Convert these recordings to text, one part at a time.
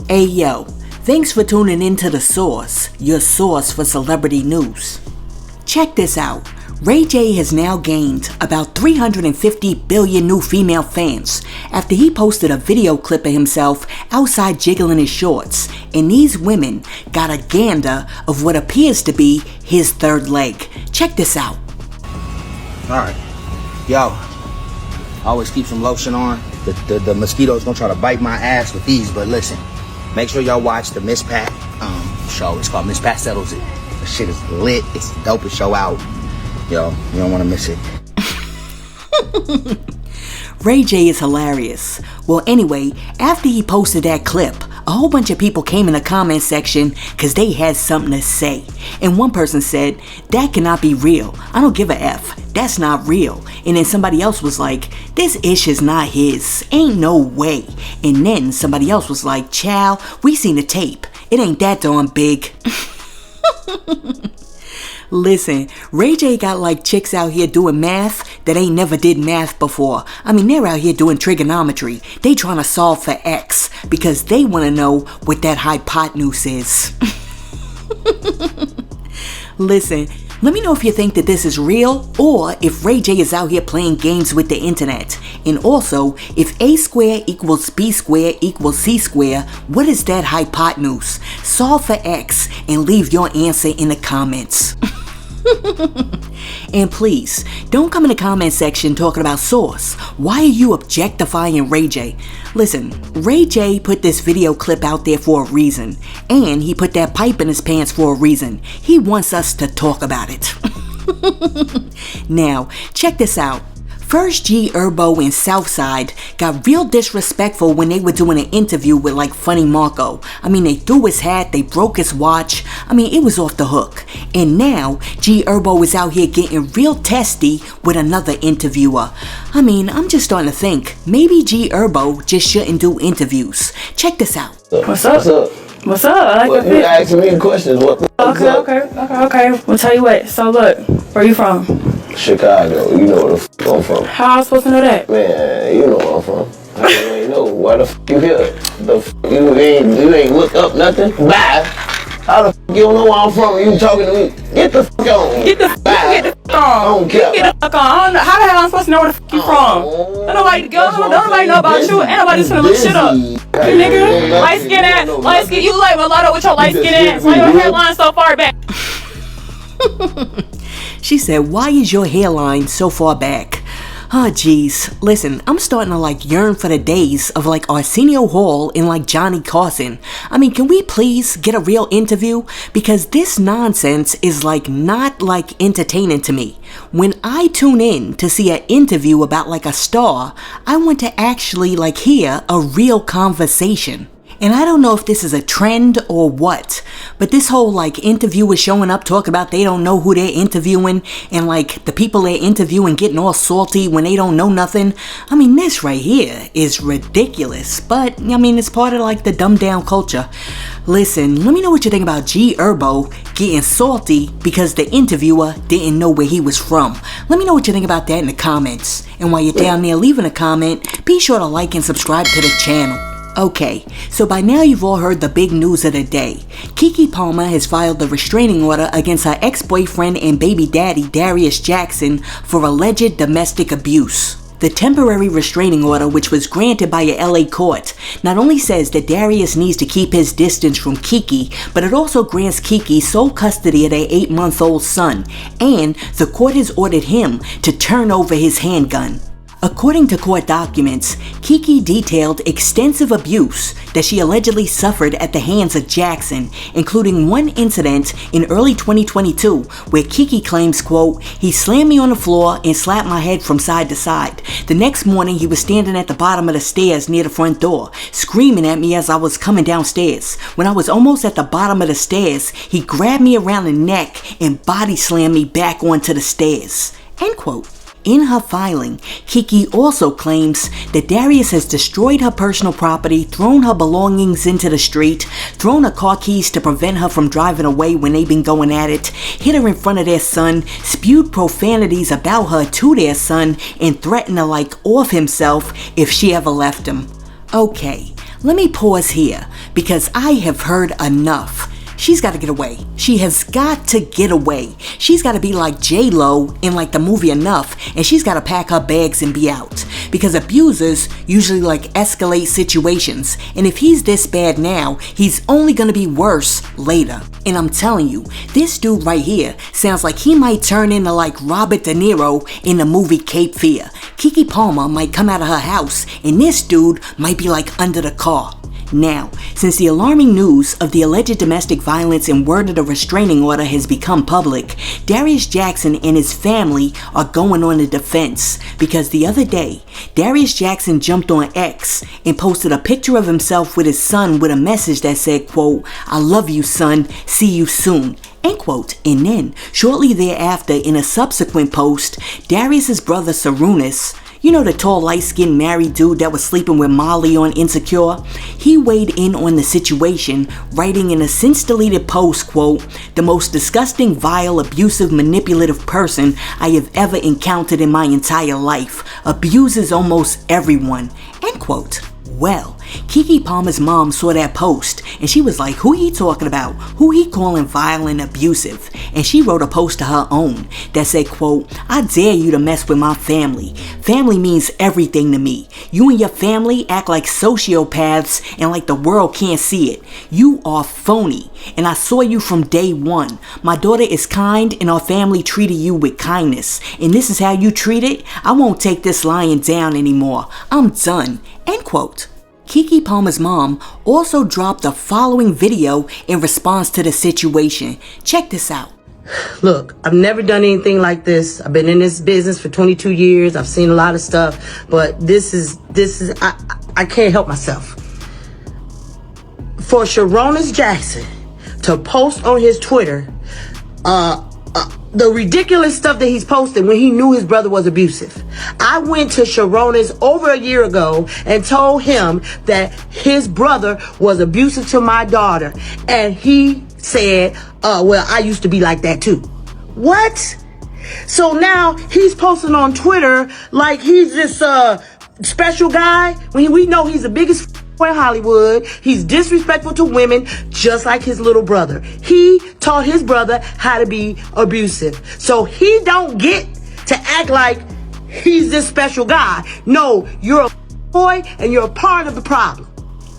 Hey yo, thanks for tuning in to The Source, your source for celebrity news. Check this out. Ray J has now gained about 350 billion new female fans after he posted a video clip of himself outside jiggling his shorts, and these women got a gander of what appears to be his third leg. Check this out. Alright, yo, always keep some lotion on. The mosquitoes gonna try to bite my ass with these, but listen, make sure y'all watch the Miss Pat show. It's called Miss Pat Settles It. The shit is lit. It's the dopest show out. Yo, you don't want to miss it. Ray J is hilarious. Well, anyway, after he posted that clip, a whole bunch of people came in the comment section because they had something to say. And one person said, "That cannot be real. I don't give a F. That's not real." And then somebody else was like, "This ish is not his. Ain't no way." And then somebody else was like, "Chow, we seen the tape. It ain't that darn big." Listen, Ray J got like chicks out here doing math that ain't never did math before. I mean, they're out here doing trigonometry. They trying to solve for X because they want to know what that hypotenuse is. Listen, let me know if you think that this is real or if Ray J is out here playing games with the internet. And also, if A squared equals B squared equals C squared, what is that hypotenuse? Solve for X and leave your answer in the comments. And please, don't come in the comment section talking about Source. Why are you objectifying Ray J? Listen, Ray J put this video clip out there for a reason, and he put that pipe in his pants for a reason. He wants us to talk about it. Now, check this out. First, Herbo and Southside got real disrespectful when they were doing an interview with like Funny Marco. I mean, they threw his hat, they broke his watch. I mean, it was off the hook. And now, Herbo is out here getting real testy with another interviewer. I mean, I'm just starting to think, maybe Herbo just shouldn't do interviews. Check this out. What's up? What's up? I like you asking me questions. Okay. Well, tell you what. So look, where you from? Chicago. You know where the f*** I'm from. How am I supposed to know that? Man, you know where I'm from. How you ain't know? Why the f*** you here? The f*** you ain't looked up nothing? Bye. How the f*** you don't know where I'm from? You talking to me? Get the f*** on. Get the f*** on. I don't care. Get the f*** on. I don't know. How the hell am I supposed to know where the f*** you from? Don't nobody know about you. Ain't nobody just gonna look shit up. You nigga, light skin ass, you like mulatto with your light skin ass. Why your hairline so far back? She said, "Why is your hairline so far back?" Oh geez, listen, I'm starting to like yearn for the days of like Arsenio Hall and like Johnny Carson. I mean, can we please get a real interview? Because this nonsense is like not like entertaining to me. When I tune in to see an interview about like a star, I want to actually like hear a real conversation. And I don't know if this is a trend or what, but this whole like interviewers showing up talking about they don't know who they're interviewing and like the people they're interviewing getting all salty when they don't know nothing. I mean, this right here is ridiculous, but I mean, it's part of like the dumbed down culture. Listen, let me know what you think about Herbo getting salty because the interviewer didn't know where he was from. Let me know what you think about that in the comments. And while you're down there leaving a comment, be sure to like and subscribe to the channel. Okay, so by now you've all heard the big news of the day. Keke Palmer has filed a restraining order against her ex-boyfriend and baby daddy Darius Jackson for alleged domestic abuse. The temporary restraining order, which was granted by a LA court, not only says that Darius needs to keep his distance from Keke, but it also grants Keke sole custody of their 8-month-old son, and the court has ordered him to turn over his handgun. According to court documents, Keke detailed extensive abuse that she allegedly suffered at the hands of Jackson, including one incident in early 2022 where Keke claims, quote, "He slammed me on the floor and slapped my head from side to side. The next morning he was standing at the bottom of the stairs near the front door, screaming at me as I was coming downstairs. When I was almost at the bottom of the stairs, he grabbed me around the neck and body slammed me back onto the stairs." End quote. In her filing, Keke also claims that Darius has destroyed her personal property, thrown her belongings into the street, thrown her car keys to prevent her from driving away when they've been going at it, hit her in front of their son, spewed profanities about her to their son, and threatened to off himself if she ever left him. Okay, let me pause here, because I have heard enough. She's got to get away. She has got to get away. She's got to be like J-Lo in like the movie Enough, and she's got to pack her bags and be out. Because abusers usually like escalate situations, and if he's this bad now, he's only gonna be worse later. And I'm telling you, this dude right here sounds like he might turn into like Robert De Niro in the movie Cape Fear. Keke Palmer might come out of her house, and this dude might be like under the car. Now, since the alarming news of the alleged domestic violence and word of the restraining order has become public, Darius Jackson and his family are going on the defense because the other day, Darius Jackson jumped on X and posted a picture of himself with his son with a message that said, quote, "I love you, son, see you soon." End quote. And then, shortly thereafter, in a subsequent post, Darius's brother Sarunas, you know, the tall, light-skinned married dude that was sleeping with Molly on Insecure? He weighed in on the situation, writing in a since-deleted post, quote, "The most disgusting, vile, abusive, manipulative person I have ever encountered in my entire life. Abuses almost everyone." End quote. Well, Keke Palmer's mom saw that post and she was like, who he talking about? Who he calling vile and abusive? And she wrote a post to her own that said, quote, "I dare you to mess with my family. Family means everything to me. You and your family act like sociopaths and like the world can't see it. You are phony and I saw you from day one. My daughter is kind and our family treated you with kindness. And this is how you treat it? I won't take this lying down anymore. I'm done." End quote. Keke Palmer's mom also dropped the following video in response to the situation. Check this out. Look, I've never done anything like this. I've been in this business for 22 years. I've seen a lot of stuff, but I can't help myself. For Sharonis Jackson to post on his Twitter, the ridiculous stuff that he's posted when he knew his brother was abusive. I went to Sharonis over a year ago and told him that his brother was abusive to my daughter. And he said, well, I used to be like that too. What? So now he's posting on Twitter like he's this special guy when we know he's the biggest in Hollywood. He's disrespectful to women just like his little brother. He taught his brother how to be abusive. So he don't get to act like he's this special guy. No, you're a boy and you're a part of the problem.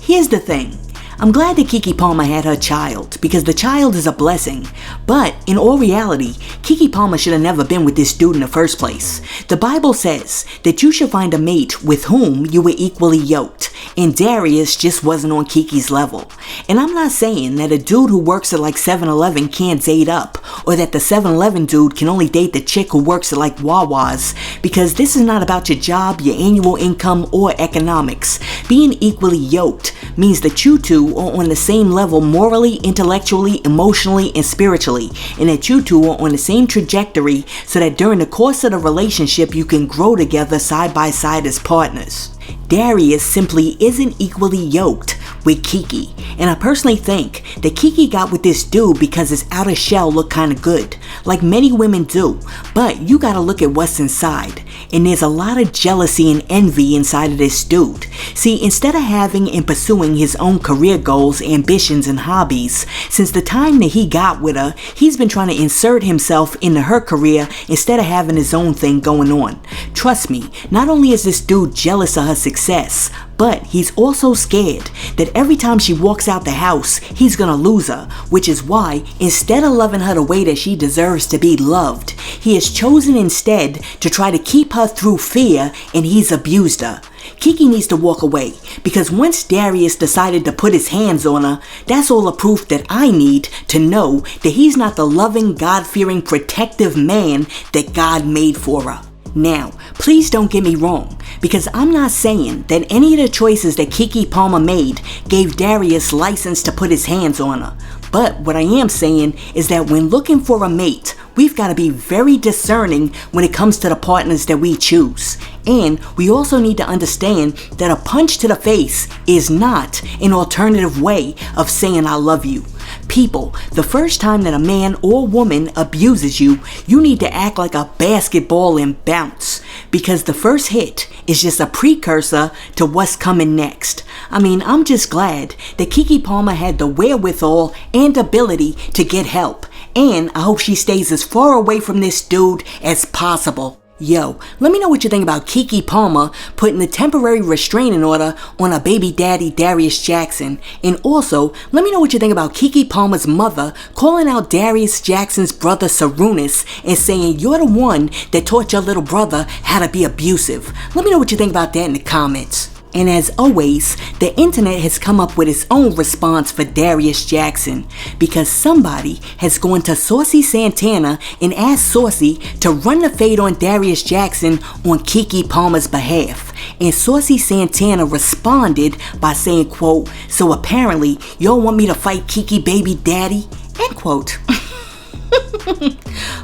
Here's the thing. I'm glad that Keke Palmer had her child because the child is a blessing. But in all reality, Keke Palmer should have never been with this dude in the first place. The Bible says that you should find a mate with whom you were equally yoked. And Darius just wasn't on Keke's level. And I'm not saying that a dude who works at like 7-Eleven can't date up, or that the 7-Eleven dude can only date the chick who works at like Wawa's, because this is not about your job, your annual income, or economics. Being equally yoked means that you two are on the same level morally, intellectually, emotionally, and spiritually, and that you two are on the same trajectory so that during the course of the relationship you can grow together side by side as partners. Darius simply isn't equally yoked with Keke, and I personally think that Keke got with this dude because his outer shell looked kinda good, like many women do, but you gotta look at what's inside, and there's a lot of jealousy and envy inside of this dude. See, instead of having and pursuing his own career goals, ambitions, and hobbies, since the time that he got with her, he's been trying to insert himself into her career instead of having his own thing going on. Trust me, not only is this dude jealous of her success, but he's also scared that every time she walks out the house, he's gonna lose her, which is why, instead of loving her the way that she deserves to be loved, he has chosen instead to try to keep her through fear, and he's abused her. Keke needs to walk away, because once Darius decided to put his hands on her, that's all the proof that I need to know that he's not the loving, God-fearing, protective man that God made for her. Now, please don't get me wrong, because I'm not saying that any of the choices that Keke Palmer made gave Darius license to put his hands on her. But what I am saying is that when looking for a mate, we've got to be very discerning when it comes to the partners that we choose. And we also need to understand that a punch to the face is not an alternative way of saying I love you. People, the first time that a man or woman abuses you, you need to act like a basketball and bounce. Because the first hit is just a precursor to what's coming next. I mean, I'm just glad that Keke Palmer had the wherewithal and ability to get help. And I hope she stays as far away from this dude as possible. Yo, let me know what you think about Keke Palmer putting the temporary restraining order on her baby daddy Darius Jackson. And also, let me know what you think about Keke Palmer's mother calling out Darius Jackson's brother Sarunas and saying you're the one that taught your little brother how to be abusive. Let me know what you think about that in the comments. And as always, the internet has come up with its own response for Darius Jackson because somebody has gone to Saucy Santana and asked Saucy to run the fade on Darius Jackson on Keke Palmer's behalf. And Saucy Santana responded by saying, quote, "So apparently y'all want me to fight Keke baby daddy?" End quote.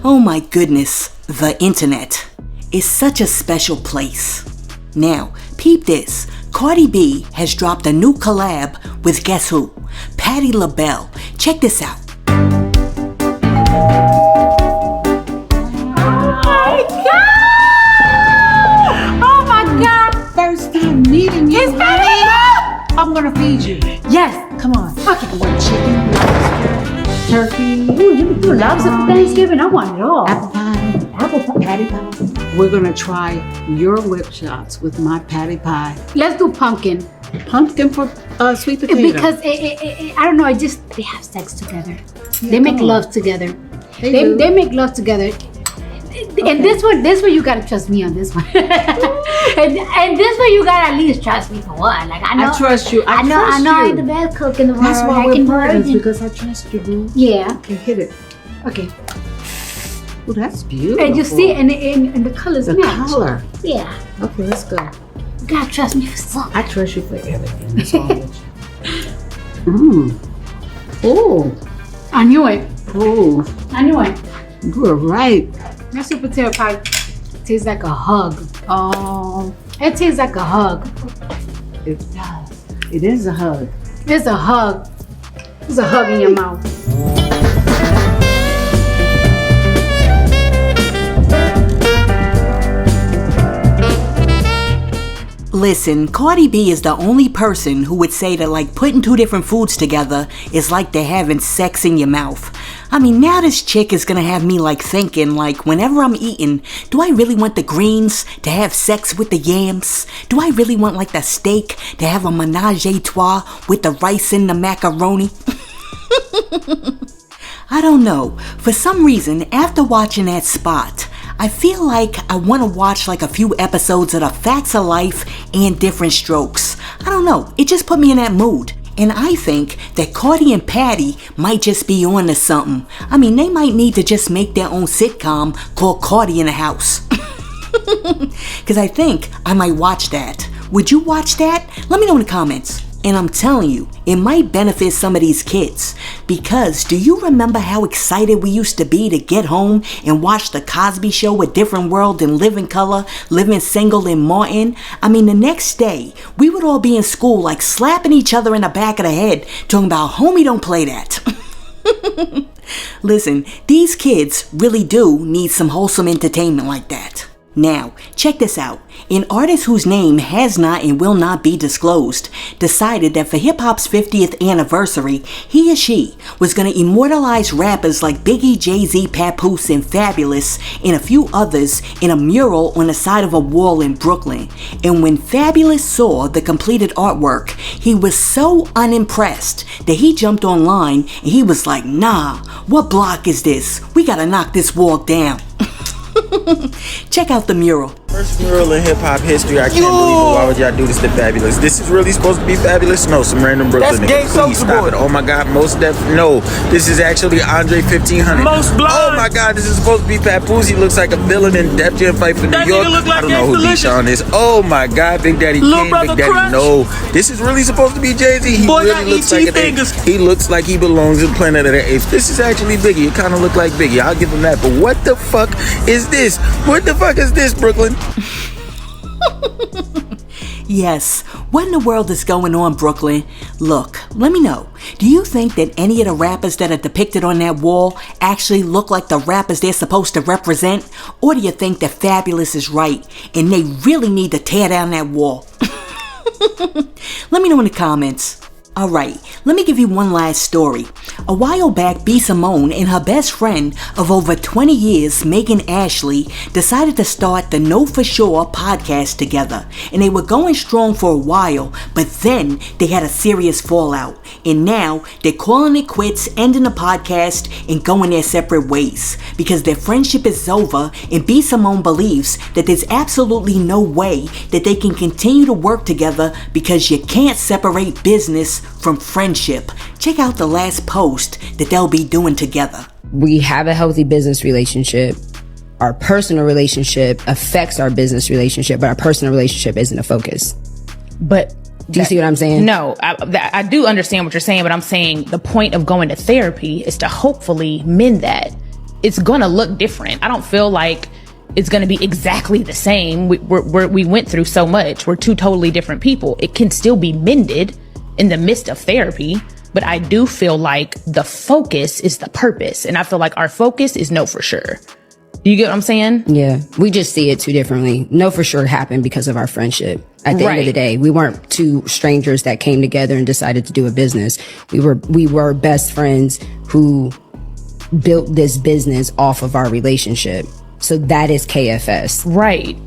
Oh my goodness, the internet is such a special place. Now, peep this. Cardi B has dropped a new collab with guess who? Patti LaBelle. Check this out. Oh my God! First time meeting you. It's Patti! I'm gonna feed you. Yes, come on. Okay. I want chicken, lobster, turkey. Ooh, you do lobster for Thanksgiving? I want it all. Apple pie. Apple pie, patty pie. We're gonna try your whip shots with my patty pie. Let's do pumpkin. Pumpkin for sweet potato. Because I don't know, they have sex together. Yeah, they make love together. They make love together. Okay. And this one you gotta trust me on this one. and this one you gotta at least trust me for what? Like I trust you. I know I'm the best cook in the world. That's why we're partners, because I trust you, boo. Yeah. Okay, hit it. Okay. Oh, that's beautiful. And you see, and the colors the match. color. Yeah. Okay, let's go. You gotta trust me for something. I trust you for everything. That's all with you. Oh. I knew it. Oh. I knew it. You were right. My sweet potato pie tastes like a hug. Oh. It tastes like a hug. It does. It is a hug. It's a hug. It's a hug in your mouth. Listen, Cardi B is the only person who would say that like putting two different foods together is like they're having sex in your mouth. I mean, now this chick is gonna have me like thinking like whenever I'm eating, do I really want the greens to have sex with the yams? Do I really want like the steak to have a menage a trois with the rice and the macaroni? I don't know. For some reason, after watching that spot, I feel like I want to watch like a few episodes of The Facts of Life and Different Strokes. I don't know, it just put me in that mood. And I think that Cardi and Patti might just be on to something. I mean, they might need to just make their own sitcom called Cardi in the House. Because I think I might watch that. Would you watch that? Let me know in the comments. And I'm telling you, it might benefit some of these kids. Because do you remember how excited we used to be to get home and watch The Cosby Show, A Different World, and Living Color, Living Single, and Martin? I mean, the next day, we would all be in school like slapping each other in the back of the head, talking about, homie, don't play that. Listen, these kids really do need some wholesome entertainment like that. Now, check this out. An artist whose name has not and will not be disclosed decided that for hip-hop's 50th anniversary, he or she was going to immortalize rappers like Biggie, Jay-Z, Papoose, and Fabulous, and a few others in a mural on the side of a wall in Brooklyn. And when Fabulous saw the completed artwork, he was so unimpressed that he jumped online and he was like, nah, what block is this? We gotta knock this wall down. Check out the mural. First mural in hip-hop history. I can't believe it. Why would y'all do this to Fabulous? This is really supposed to be Fabulous? No, some random Brooklyn nigga. Please stop it. Oh my God, Most Def. No, this is actually Andre 1500. Most Blind. Oh my God, this is supposed to be Papoose. He looks like a villain in Def Jam Fight for New York. Look like I don't know who D-Sean is. Oh my God, Big Daddy Kane, Big Daddy Crunch. No. This is really supposed to be Jay-Z. He Boy, really looks like he looks like he belongs in Planet of the Apes. This is actually Biggie. It kind of looked like Biggie. I'll give him that. But what the fuck is this? What the fuck is this, Brooklyn? Yes, what in the world is going on, Brooklyn? Look, let me know. Do you think that any of the rappers that are depicted on that wall actually look like the rappers they're supposed to represent? Or do you think that Fabulous is right and they really need to tear down that wall? Let me know in the comments. Alright, let me give you one last story. A while back, B. Simone and her best friend of over 20 years, Megan Ashley, decided to start the Know For Sure podcast together. And they were going strong for a while, but then they had a serious fallout. And now they're calling it quits, ending the podcast, and going their separate ways. Because their friendship is over, and B. Simone believes that there's absolutely no way that they can continue to work together because you can't separate business from friendship. Check out the last post that they'll be doing together. We have a healthy business relationship. Our personal relationship affects our business relationship, but our personal relationship isn't a focus. But do you see what I'm saying? No, I do understand what you're saying, but I'm saying the point of going to therapy is to hopefully mend that. It's going to look different. I don't feel like it's going to be exactly the same. We went through so much. We're two totally different people. It can still be mended in the midst of therapy, but I do feel like the focus is the purpose. And I feel like our focus is Know For Sure. Do you get what I'm saying? Yeah, we just see it too differently. Know For Sure happened because of our friendship. At the end of the day, we weren't two strangers that came together and decided to do a business. We were best friends who built this business off of our relationship. So that is KFS. Right.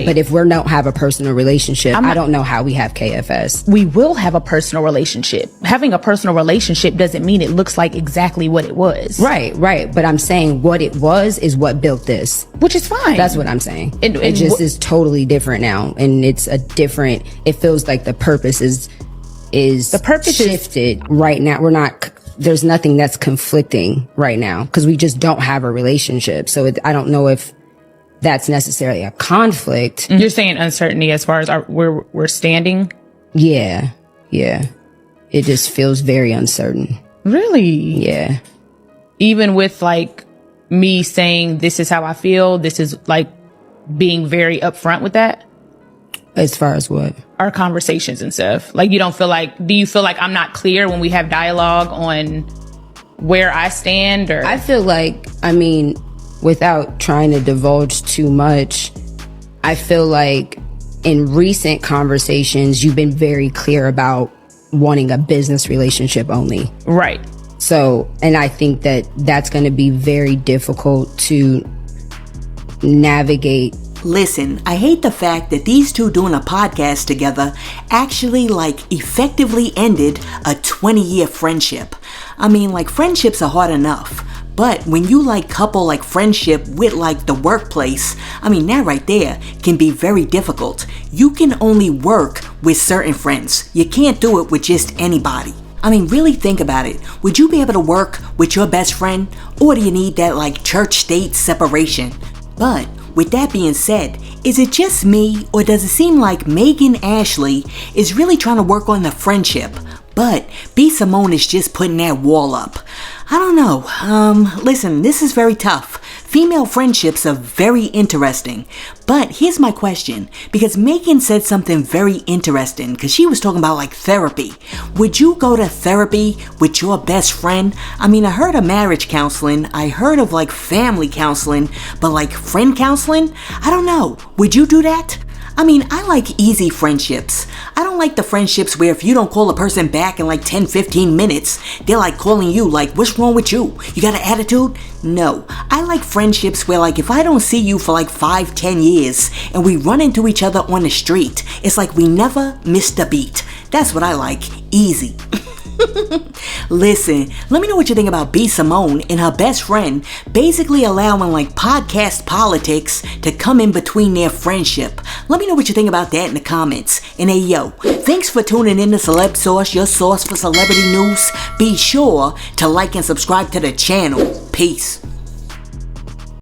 But if we don't have a personal relationship, I don't know how we have KFS. We will have a personal relationship. Having a personal relationship doesn't mean it looks like exactly what it was. Right. But I'm saying what it was is what built this. Which is fine. That's what I'm saying. It just is totally different now. And it's a different, it feels like the purpose is the purpose shifted right now. There's nothing that's conflicting right now because we just don't have a relationship. So I don't know if that's necessarily a conflict. You're saying uncertainty as far as where we're standing? Yeah. It just feels very uncertain. Really? Yeah. Even with like me saying this is how I feel, this is like being very upfront with that? As far as what? Our conversations and stuff. Like, do you feel like I'm not clear when we have dialogue on where I stand? Or I feel like, without trying to divulge too much, I feel like in recent conversations, you've been very clear about wanting a business relationship only. Right. So, and I think that that's going to be very difficult to navigate. Listen, I hate the fact that these two doing a podcast together actually effectively ended a 20-year friendship. Friendships are hard enough. But when you couple friendship with the workplace, that right there can be very difficult. You can only work with certain friends. You can't do it with just anybody. Really think about it. Would you be able to work with your best friend? Or do you need that church-state separation? But with that being said, is it just me, or does it seem like Megan Ashley is really trying to work on the friendship, but B. Simone is just putting that wall up? I don't know. Listen, this is very tough. Female friendships are very interesting. But here's my question, because Megan said something very interesting, because she was talking about therapy. Would you go to therapy with your best friend? I heard of marriage counseling, I heard of family counseling, but friend counseling? I don't know. Would you do that? I like easy friendships. I don't like the friendships where if you don't call a person back in 10, 15 minutes, they're calling you what's wrong with you? You got an attitude? No. I like friendships where if I don't see you for 5, 10 years and we run into each other on the street, it's we never missed a beat. That's what I like. Easy. Listen, let me know what you think about B. Simone and her best friend basically allowing podcast politics to come in between their friendship. Let me know what you think about that in the comments. And hey yo, thanks for tuning in to Celeb Source, your source for celebrity news. Be sure to like and subscribe to the channel. Peace.